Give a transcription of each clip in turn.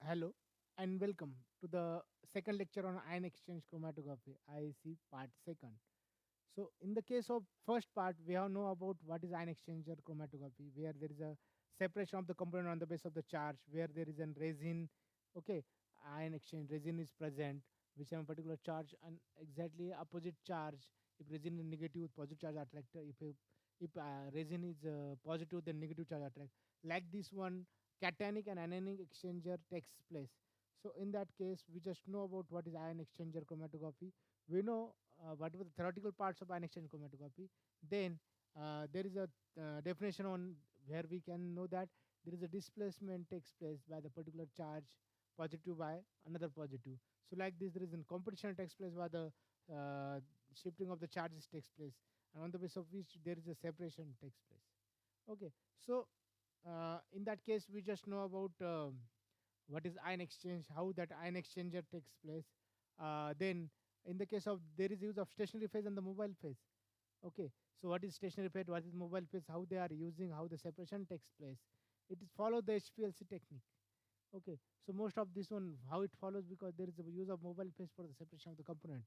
Hello and welcome to the second lecture on ion exchange chromatography, IEC part second. So, in the case of first part, we have know about what is ion exchanger chromatography, where there is a separation of the component on the base of the charge, where there is a resin, okay, ion exchange resin is present, which have a particular charge and exactly opposite charge. If resin is negative, positive charge attract. If resin is positive, then negative charge attract. Like this one, cationic and anionic exchanger takes place. So in that case, we just know about what is ion exchanger chromatography. We know what were the theoretical parts of ion exchange chromatography. Then there is a definition on where we can know that there is a displacement takes place by the particular charge positive by another positive. So like this, there is a competition takes place by the uh, shifting of the charges takes place, and on the basis of which there is a separation takes place. Okay, so in that case, we just know about what is ion exchange, how that ion exchanger takes place. Then, in the case of there is use of stationary phase and the mobile phase. Okay, so what is stationary phase? What is mobile phase? How they are using? How the separation takes place? It is follow the HPLC technique. Okay, so most of this one how it follows because there is a use of mobile phase for the separation of the component.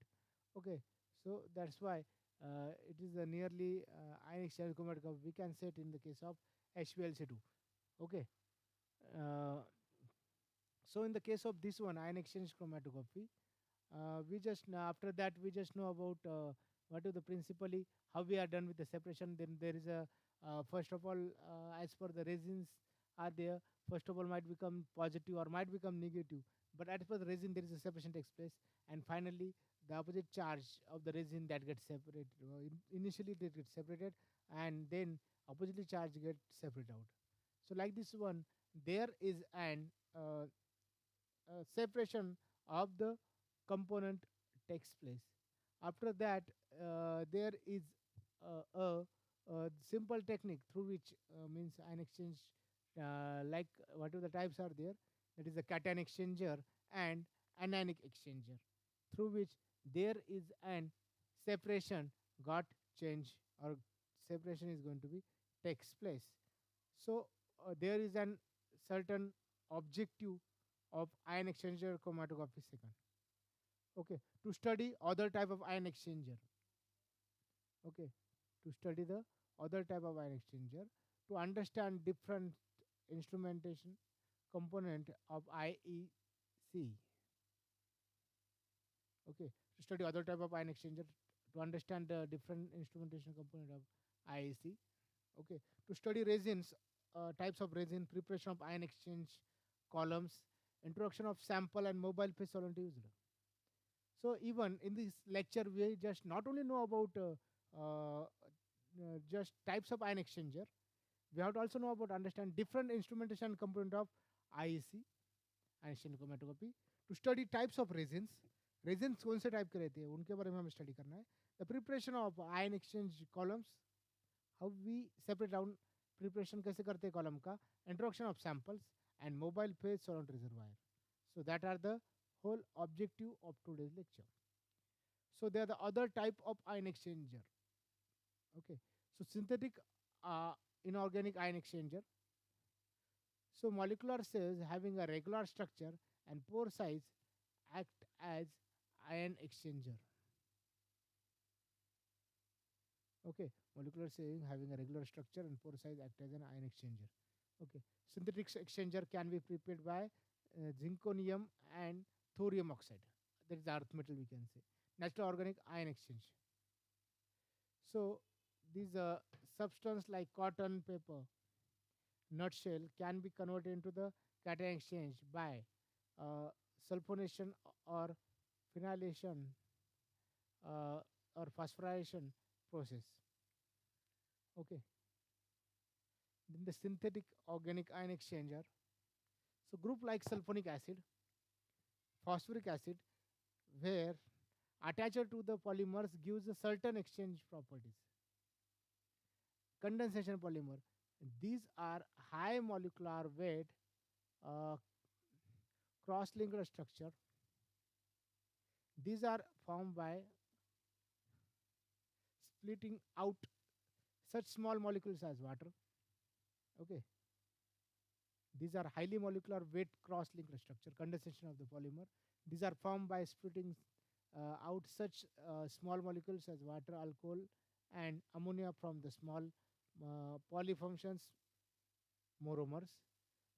Okay, so that's why it is a nearly ion exchange chromatography. We can say it in the case of HPLC2. Okay. Uh, so in the case of this one, ion exchange chromatography, we just after that we just know about what is the principally how we are done with the separation. Then there is a first of all, as per the resins are there. First of all, might become positive or might become negative. But as per the resin, there is a separation takes place, and finally the opposite charge of the resin that gets separated. Initially, they get separated, and then oppositely charge get separated out. So like this one, there is an separation of the component takes place. After that, there is a simple technique through which means ion exchange, like whatever the types are there, that is a cation exchanger and anionic exchanger, through which there is an separation got change or separation is going to be takes place. So there is an certain objective of ion exchanger chromatography second. Okay, to study other type of ion exchanger. Okay, to study the other type of ion exchanger, to understand different instrumentation component of IEC. Okay, to study other type of ion exchanger, to understand the different instrumentation component of IEC. Okay, to study resins, types of resin, preparation of ion exchange columns, introduction of sample and mobile phase solvent used. So even in this lecture, we just not only know about just types of ion exchanger, we have to also know about understand different instrumentation component of IEC, ion exchange chromatography, to study types of resins. Resins कौन से type के रहते हैं उनके बारे में हमें study करना है. The preparation of ion exchange columns, how we separate down preparation कैसे करते हैं column का, introduction of samples and mobile phase solvent reservoir. So that are the whole objective of today's lecture. So they are the other type of ion exchanger. Okay, so synthetic inorganic ion exchanger. So molecular cells having a regular structure and pore size act as ion exchanger. Okay, molecular cells having a regular structure and pore size act as an ion exchanger. Okay, synthetic exchanger can be prepared by zirconium and thorium oxide. That is earth metal we can say. Natural organic ion exchange. So these substance like cotton, paper, nutshell can be converted into the cation exchange by sulfonation or phenylation uh, or phosphorylation process. Okay. Then the synthetic organic ion exchanger. So group like sulfonic acid, phosphoric acid, where attached to the polymers gives a certain exchange properties. Condensation polymer. These are high molecular weight, uh, cross-linked structure. These are formed by splitting out such small molecules as water. Okay. These are highly molecular wet cross-linked structure, condensation of the polymer. These are formed by splitting out such small molecules as water, alcohol, and ammonia from the small polyfunctions monomers.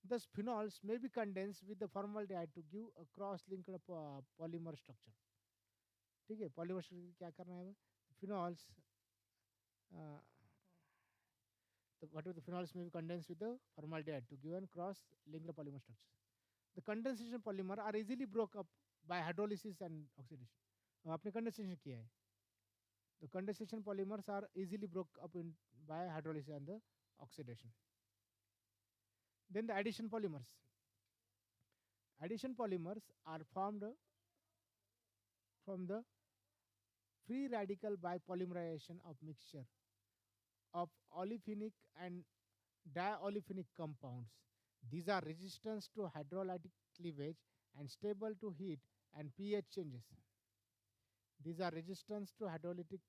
Thus, phenols may be condensed with the formaldehyde to give a cross-linked polymer structure. ठीक है polymer structure क्या करना है हमें phenols the, what are the phenols may be condensed with the formaldehyde to give a cross-linked polymer structure. The condensation polymer are easily broke up by hydrolysis and oxidation. आपने condensation किया है. The condensation polymers are easily broke up by hydrolysis and the oxidation. Then the addition polymers. Addition polymers are formed from the free radical bipolymerization of mixture of olefinic and diolefinic compounds. These are resistant to hydrolytic cleavage and stable to heat and pH changes. These are resistant to hydrolytic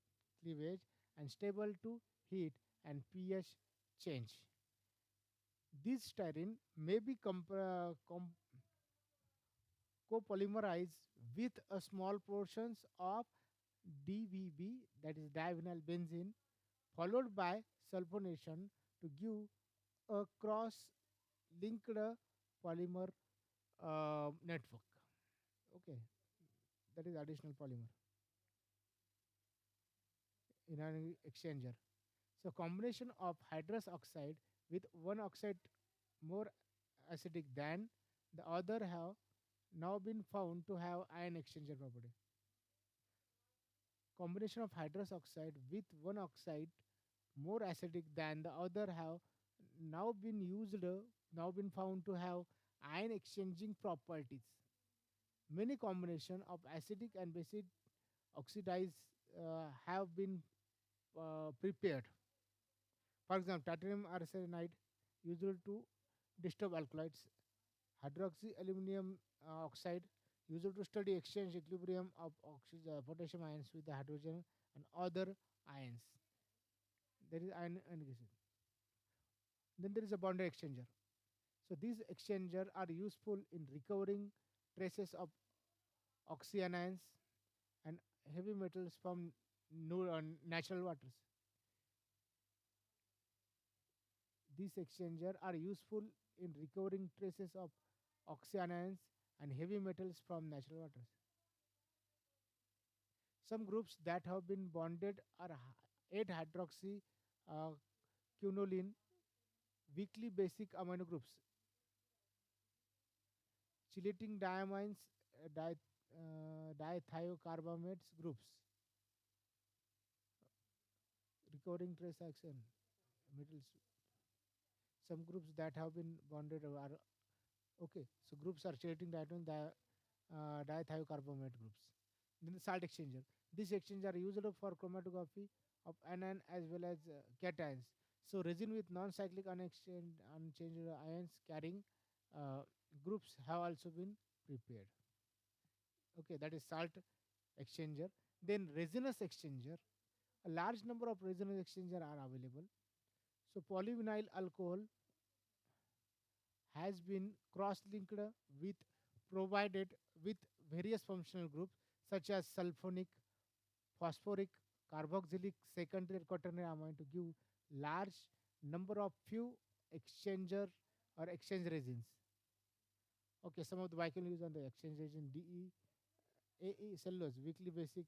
cleavage and stable to heat and pH change. This styrene may be copolymerized with a small portions of DVB, that is divinyl benzene, followed by sulfonation to give a cross-linked polymer network. Okay, that is additional polymer in an exchanger. So combination of hydrous oxide with one oxide more acidic than the other have now been found to have ion exchanger property. Combination of hydrous oxide with one oxide more acidic than the other have now been used, now been found to have ion exchanging properties. Many combination of acidic and basic oxidize have been prepared. For example, titanium arsenide used to disturb alkaloids, hydroxy aluminum oxide used to study exchange equilibrium of potassium ions with the hydrogen and other ions. There is ion integration. Then there is a boundary exchanger. So these exchangers are useful in recovering traces of oxyanions and heavy metals from natural waters. These exchangers are useful in recovering traces of oxyanions and heavy metals from natural waters. Some groups that have been bonded are 8-hydroxy uh, quinoline weakly basic amino groups, chelating diamines, dithiocarbamates groups, recovering trace action metals. Some groups that have been bonded are okay. So groups are chelating diamine, dithiocarbamate groups. Then the salt exchanger. These exchangers are used for chromatography of anion as well as cations. So resin with non-cyclic unchanged ions carrying uh, groups have also been prepared. Okay, that is salt exchanger. Then resinous exchanger. A large number of resinous exchanger are available. So polyvinyl alcohol has been cross-linked with provided with various functional groups such as sulfonic, phosphoric, carboxylic, secondary and quaternary amine to give large number of few exchanger or exchange resins. Okay, some of the biochemical use on the exchange resin DE, AE cellulose, weakly basic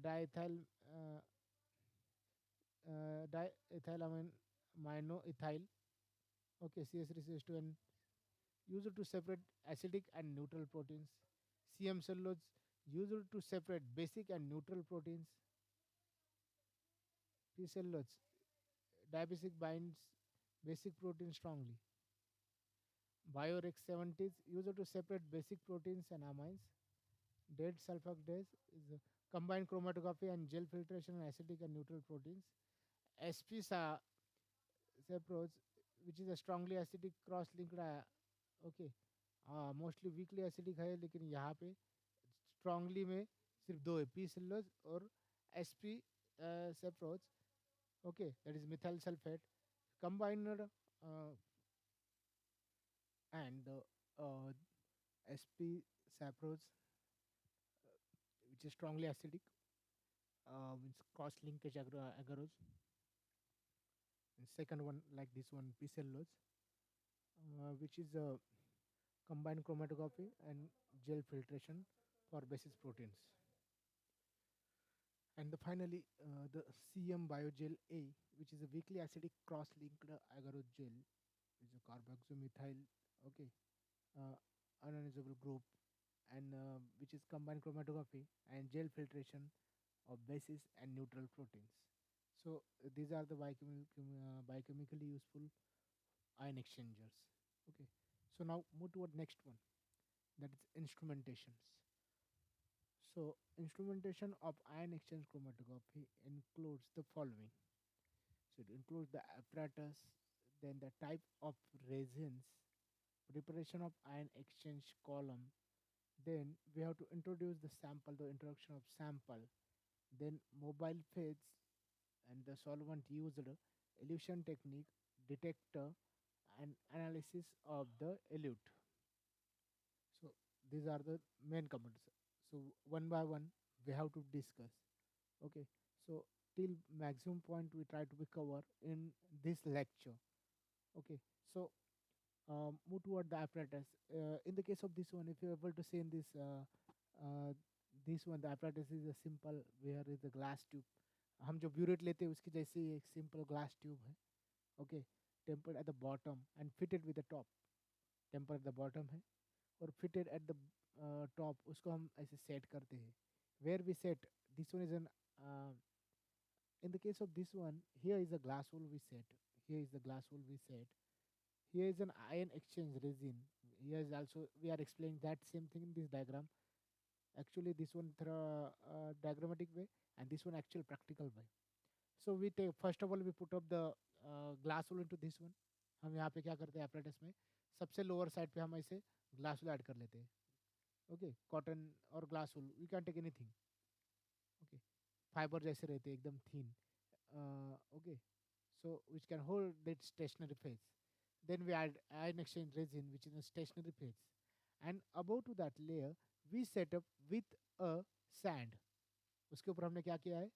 diethyl diethylamine monoethyl. Okay, CS3CH2 and used to separate acidic and neutral proteins. CM cellulose used to separate basic and neutral proteins. T cellulose diabasic binds basic protein strongly. Biorex 70s used to separate basic proteins and amines. Dead sulfurase is combined chromatography and gel filtration and acidic and neutral proteins. SP seprose, which is a strongly acidic cross linked okay mostly weakly acidic है लेकिन यहाँ पे strongly में सिर्फ दो है P cellulose और S P सेप्रोज okay that is methyl sulphate combined and the SP saprose, which is strongly acidic, means cross linkage agarose. And second one, like this one, P cellulose, which is combined chromatography and gel filtration for basis proteins. And finally, the CM biogel A, which is a weakly acidic cross-linked agarose gel, is a carboxymethyl, okay, uh, unionizable group, and which is combined chromatography and gel filtration of bases and neutral proteins. So these are the biochemically useful ion exchangers. Okay, so now move toward next one, that is instrumentations. So instrumentation of ion exchange chromatography includes the following. So it includes the apparatus, then the type of resins, preparation of ion exchange column, then we have to introduce the sample, the introduction of sample, then mobile phase and the solvent used, elution technique, detector, and analysis of the elute. So these are the main components. So one by one we have to discuss. Okay. So till maximum point we try to be cover in this lecture. Okay. So move toward the apparatus. In the case of this one, if you're able to see in this one, the apparatus is a simple where is a glass tube. हम जो burette लेते हैं उसकी जैसे ही एक simple glass tube है. Okay, tempered at the bottom and fitted with the top. Temper at the bottom है और फिटेड एट द टॉप, उसको हम ऐसे सेट करते हैं. Where we set this one is an, in the case of this one, here is a glass wool we set. Here is the glass wool we set. Here is an ion exchange resin. Here is also we are explaining that same thing in this diagram. Actually, this one through diagrammatic way, and this one actual practical way. So we take first of all we put up the glass wool into this one. हम यहाँ पे क्या करते हैं apparatus में सबसे lower side पे हम ऐसे ग्लास wool ऐड कर लेते हैं. ओके, कॉटन और glass wool we can take anything. Okay, fibre जैसे रहते हैं एकदम thin. Okay, so which can hold that stationary phase. Then we add ion exchange resin, which is a stationary phase, and above to that layer we set up with a sand. उसके ऊपर हमने क्या किया है,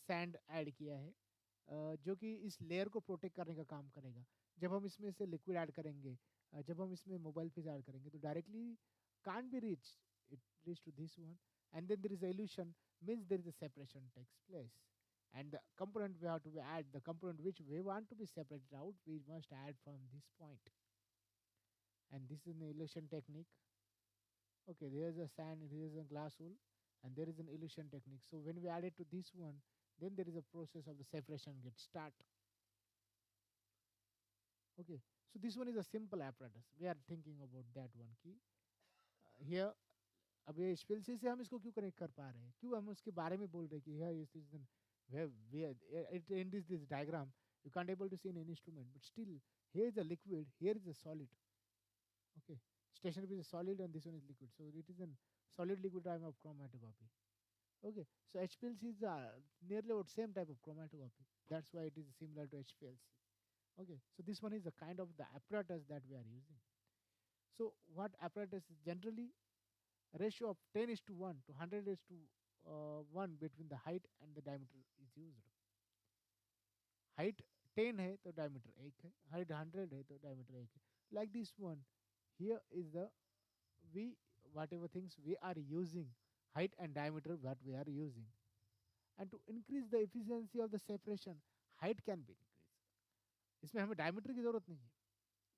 sand add किया है, जो कि इस लेयर को प्रोटेक्ट करने का काम करेगा. जब हम इसमें से लिक्विड ऐड करेंगे, जब हम इसमें मोबाइल फेज ऐड करेंगे तो directly can't be reach, it reach to this one, and then there is a illusion, means there is a separation takes place, and the component we have to be add, the component which we want to be separated out, we must add from this point. And this is an illusion technique. Okay, there is a sand, there is a glass wool, and there is an illusion technique. So when we add it to this one, then there is a process of the separation get start. Okay, so this one is a simple apparatus. We are thinking about that one key. Here, अब ये स्पेल्सी से हम इसको क्यों connect कर पा रहे हैं, क्यों हम उसके बारे में बोल रहे हैं कि here is this where it in this diagram you can't able to see an instrument, but still here is a liquid, here is a solid. Okay, stationary is a solid and this one is liquid, so it is a solid liquid type of chromatography. Okay, so HPLC is nearly about same type of chromatography. That's why it is similar to HPLC. Okay, so this one is a kind of the apparatus that we are using. So what apparatus is generally ratio of 10 is to 1 to 100 is to 1 between the height and the diameter is used. Height 10 है तो diameter 1 है, height 100 है तो diameter 1 है. Like this one, here is the we whatever things we are using, height and diameter what we are using. And to increase the efficiency of the separation, height can be increased. इसमें हमें diameter की जरूरत नहीं है.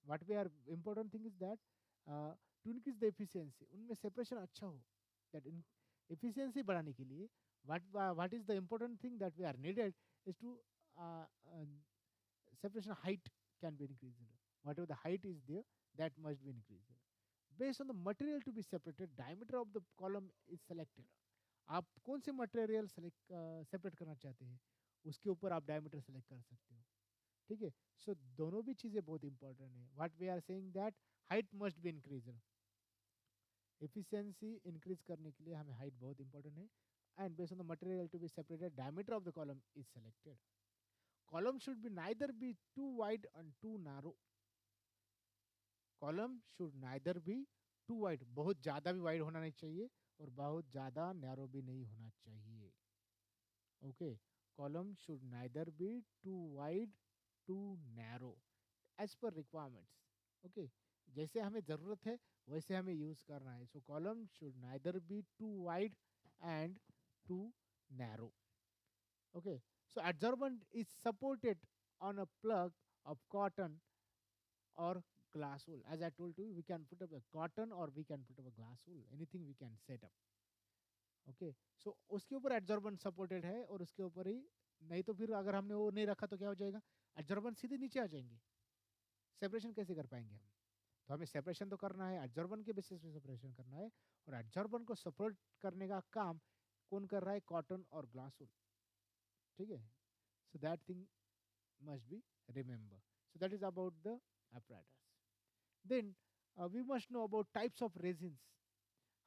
What we are important thing is that to increase the efficiency, उनमें separation अच्छा हो. That in efficiency बढ़ाने के लिए what is the important thing that we are needed is to separation height can be increased. Whatever the height is there, that must be increased. Based on the material to be separated, diameter of the column is selected. आप कौन से material separate करना चाहते हैं उसके ऊपर आप diameter select कर सकते हो. ठीक है, सो दोनों भी चीजें बहुत इंपॉर्टेंट है. What we are saying that height must be increase. Efficiency increase करने के लिए हमें हाइट बहुत इंपॉर्टेंट है. And based on the material to be separated, diameter of the column is selected. Column should be neither be too wide and too narrow. Column should neither be too wide, बहुत ज़्यादा भी wide होना नहीं चाहिए और बहुत ज़्यादा narrow भी नहीं होना चाहिए. Okay, column should neither be too wide too narrow as per requirements. Okay, जैसे हमें ज़रूरत है वैसे हमें यूज़ करना है. So column should neither be too wide and too narrow. Okay, so adsorbent is supported on a plug of cotton or glass wool. As I told you, we can put up a cotton or we can put up a glass wool. Anything we can set up. Okay, so उसके ऊपर adsorbent supported है और उसके ऊपर ही, नहीं तो फिर अगर हमने वो नहीं रखा तो क्या हो जाएगा, adsorbent सीधे नीचे आ जाएंगे. सेपरेशन कैसे कर पाएंगे हम? तो हमें सेपरेशन तो करना है, adsorbent के बेसिस पे सेपरेशन करना है, और adsorbent को सपोर्ट करने का काम कौन कर रहा है? कॉटन और ग्लास वूल. ठीक है, so that thing must be remember. So that is about the apparatus. Then we must know about types of resins.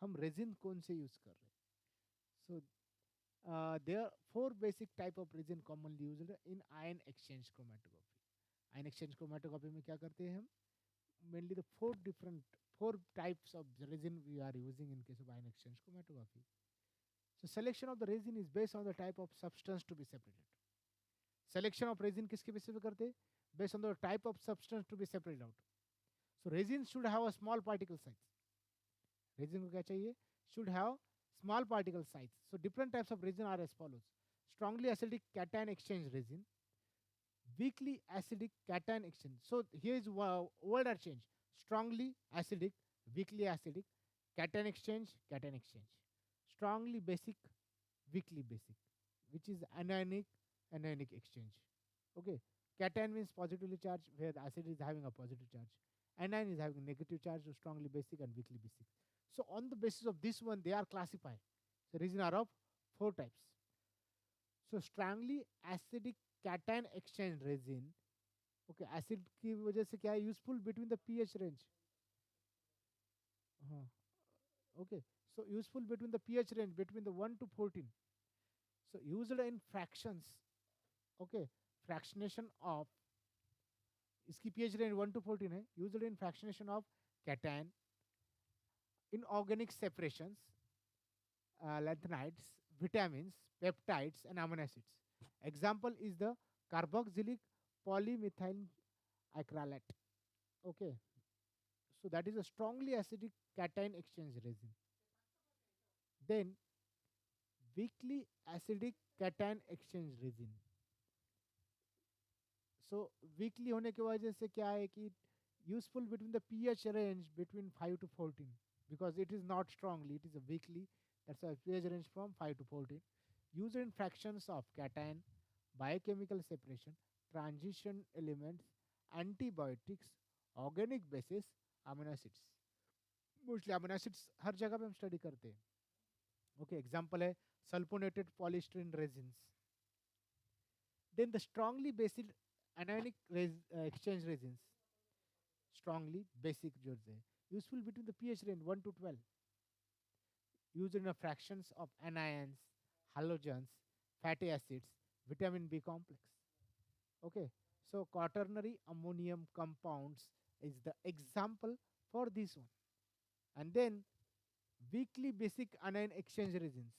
हम resin कौन से use कर रहे हैं? So there are four basic type of resin commonly used in ion exchange chromatography. Ion exchange chromatography में क्या करते हैं हम? Mainly the four types of resin we are using in case of ion exchange chromatography. So selection of the resin is based on the type of substance to be separated. Selection of resin किसके basis पे करते हैं? Based on the type of substance to be separated out. So resin should have a small particle size. Resin को क्या चाहिए? Should have small particle size. So different types of resin are as follows: strongly acidic cation exchange resin, weakly acidic cation exchange. So here is word are changed: strongly acidic, weakly acidic, cation exchange, strongly basic, weakly basic, which is anionic exchange. Okay, cation means positively charged, where the acid is having a positive charge. Anion is having a negative charge, so strongly basic and weakly basic. So on the basis of this one, they are classified. So resin are of four types. So strongly acidic cation exchange resin. Okay, acid की वजह से क्या है? Useful between the pH range. हाँ, okay. So useful between the pH range between the 1 to 14. So used in fractions. Okay, fractionation of, इसकी pH range 1 to 14 है. Used in fractionation of cation, inorganic separations, lanthanides, vitamins, peptides, and amino acids. Example is the carboxylic polymethyl acrylate. Okay, so that is a strongly acidic cation exchange resin. Then weakly acidic cation exchange resin. So weakly होने की वजह से क्या है कि useful between the pH range between 5 to 14, because it is not strongly, it is a weakly. That's why pH range from 5 to 14. Used in fractions of cation, biochemical separation, transition elements, antibiotics, organic bases, amino acids. Mostly amino acids हर जगह पे हम study करते हैं. Okay, example है sulfonated polystyrene resins. Then the strongly basic anionic exchange resins, strongly basic जो है, useful between the pH range 1 to 12, used in a fractions of anions, halogens, fatty acids, vitamin B complex. Okay, so quaternary ammonium compounds is the example for this one. And then weakly basic anion exchange resins.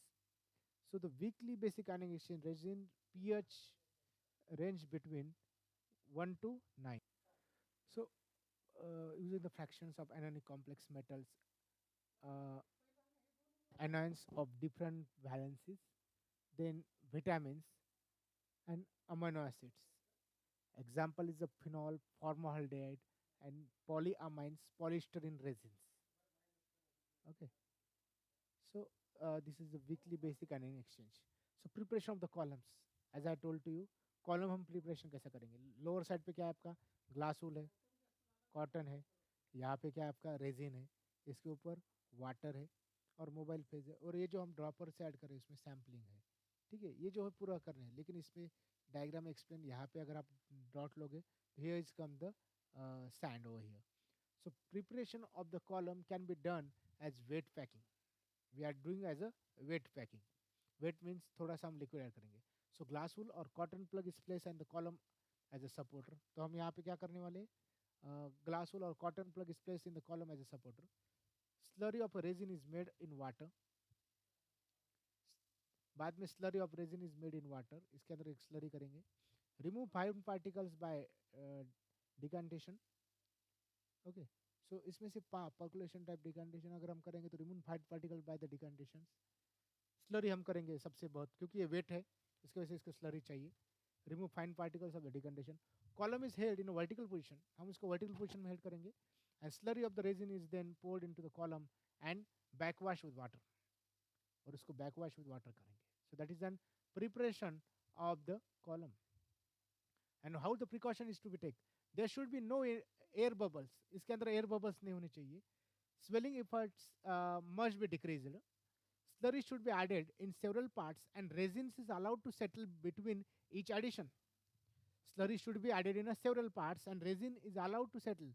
So the weakly basic anion exchange resin pH range between 1 to 9. So using the fractions of anionic complex metals, uh, anions of different valencies, then vitamins and amino acids. Example is the phenol, formaldehyde, and polyamines, polystyrene resins. Okay, so this is the weekly basic anion exchange. So preparation of the columns, as I told to you, column हम preparation कैसे करेंगे? Lower side पे क्या है आपका? Glass wool है, cotton है, यहाँ पे क्या है आपका? रेजिन है, इसके ऊपर वाटर है और मोबाइल फेज है, और ये जो हम ड्रॉपर से ऐड करें इसमें सैम्पलिंग है. ठीक है, ये जो है पूरा कर रहे हैं, लेकिन इसमें डायग्राम एक्सप्लेन, यहाँ पे अगर आप डॉट लोगे तो here is come the sand over here. So preparation of the column can be done as wet packing. We are doing as a wet packing. Wet means थोड़ा सा हम लिक्विड ऐड करेंगे. सो ग्लास वूल और cotton plug is place and the column as a supporter. तो हम यहाँ पे क्या करने वाले हैं? glass wool or cotton plug is placed in the column as a supporter. Slurry of a resin is made in water. बाद में slurry of resin is made in water. इसके अंदर एक slurry करेंगे. Remove fine particles by decantation. Okay. So इसमें से percolation type decantation अगर हम करेंगे तो remove fine particles by the decantations. Slurry हम करेंगे सबसे बहुत, क्योंकि ये wet है, इसकी वजह से इसको slurry चाहिए. Remove fine particles of the decantation. Column is held in a vertical position. हम इसको vertical position में held करेंगे. And slurry of the resin is then poured into the column and backwash with water. और इसको backwash with water करेंगे. So that is an preparation of the column. And how the precaution is to be taken. There should be no air bubbles. इसके अंदर air bubbles नहीं होने चाहिए. Swelling efforts must be decreased. Slurry should be added in several parts and resins is allowed to settle between each addition. Slurry should be added in a several parts and resin is allowed to settle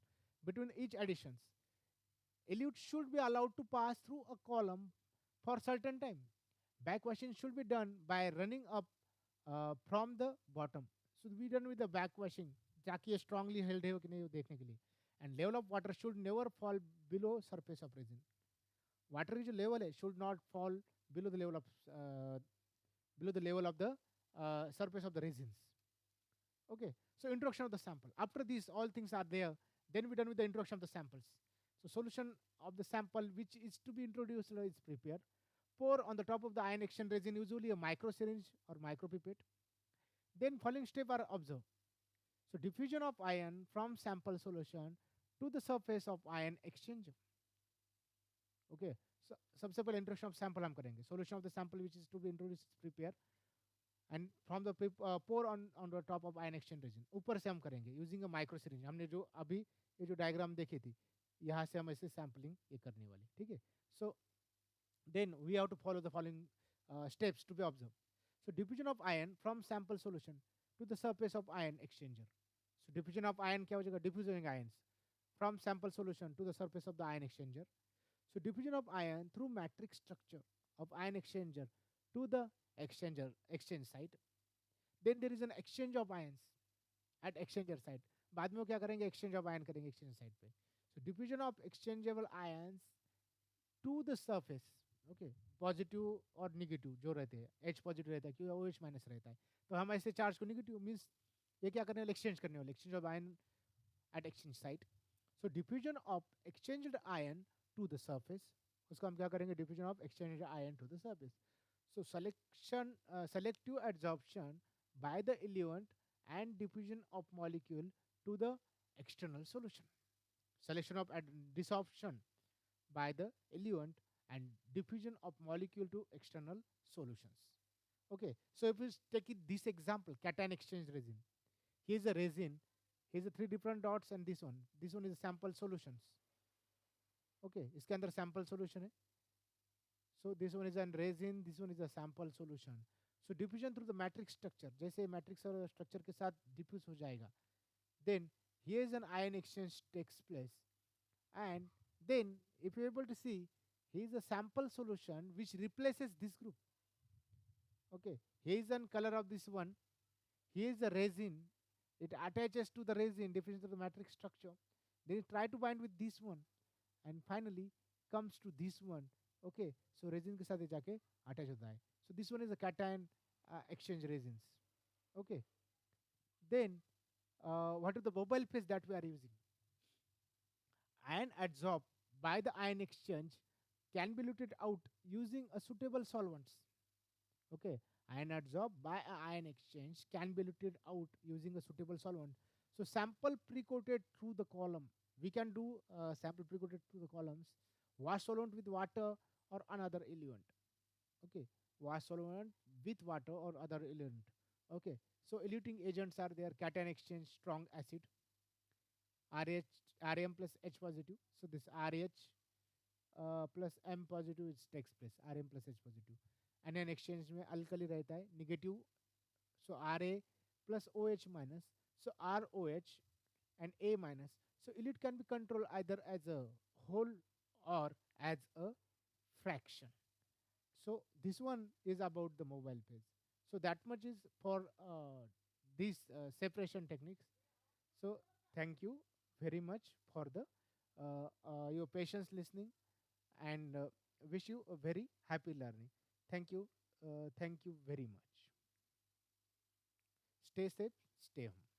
between each additions. Elute should be allowed to pass through a column for certain time. Backwashing should be done by running up from the bottom. So we done with the backwashing, ताकि ये strongly held है कि नहीं वो देखने के लिए. And level of water should never fall below surface of resin. Water की जो level है should not fall below the level of the surface of the resins. Okay, so introduction of the sample. After these all things are there, then we done with the introduction of the samples. So solution of the sample which is to be introduced is prepared. Pour on the top of the ion exchange resin, usually a micro syringe or micro pipette. Then following step are observed. So diffusion of ion from sample solution to the surface of ion exchanger. Okay, so सबसे पहले introduction of sample हम करेंगे. Solution of the sample which is to be introduced is prepared. And from the pour on the top of ion exchange resin. ऊपर से हम करेंगे using a micro syringe. हमने जो अभी ये जो diagram देखी थी, यहाँ से हम ऐसे sampling ये करने वाले, ठीक है? So then we have to follow the following steps to be observed. So diffusion of ion from sample solution to the surface of ion exchanger. So diffusion of ion क्या हो जाएगा? Diffusing ions from sample solution to the surface of the ion exchanger. So diffusion of ion through matrix structure of ion exchanger to the exchange site. Then there is an exchange of ions at exchanger site. बाद में वो क्या करेंगे? Exchange of ion करेंगे exchange site पे. So diffusion of exchangeable ions to the surface. Okay, positive और negative जो रहते हैं, H पॉजिटिव रहता है क्योंकि OH माइनस रहता है, तो हम ऐसे चार्ज को निगेटिव मीन्स ये क्या करने वाले? एक्सचेंज करने वाले. Exchange of ion at exchange site. So diffusion of exchanged ion to the surface, उसको हम क्या करेंगे? Diffusion of exchanged ion to the surface. So selective adsorption by the eluent and diffusion of molecule to the external solution. Selection of desorption by the eluent and diffusion of molecule to external solutions. Okay, so if we take this example, cation exchange resin. Here's a resin, here's a 3 different dots and this one is a sample solutions. Okay, इसके अंदर sample solution है. So this one is a resin, this one is a sample solution. So diffusion through the matrix structure, जैसे matrix और structure के साथ diffuse हो जाएगा. Then here's an ion exchange takes place. And then if you're able to see, here is a sample solution which replaces this group. Okay, here is one color of this one. Here is the resin. It attaches to the resin, diffusion to the matrix structure. Then it try to bind with this one, and finally comes to this one. Okay, so resin के साथ ये जाके attach होता है. So this one is a cation exchange resins. Okay. Then what is the mobile phase that we are using? Ion adsorbed by the ion exchange can be eluted out using a suitable solvents. Okay, ion adsorbed by an ion exchange can be eluted out using a suitable solvent. So sample pre-coated through the column. We can do sample pre-coated through the columns. Wash solvent with water or another eluent. Okay, wash solvent with water or other eluent. Okay, so eluting agents are there: cation exchange, strong acid, RH, Rm plus H positive. So this RH plus M positive it takes place, Rm plus H positive. anion exchange में alkali रहता है negative, so Ra plus OH minus, so ROH and A minus. So elute can be controlled either as a whole or as a fraction. So this one is about the mobile phase. So that much is for these separation techniques. So thank you. very much for the your patience listening, and wish you a very happy learning. Thank you. Thank you very much. Stay safe, stay home.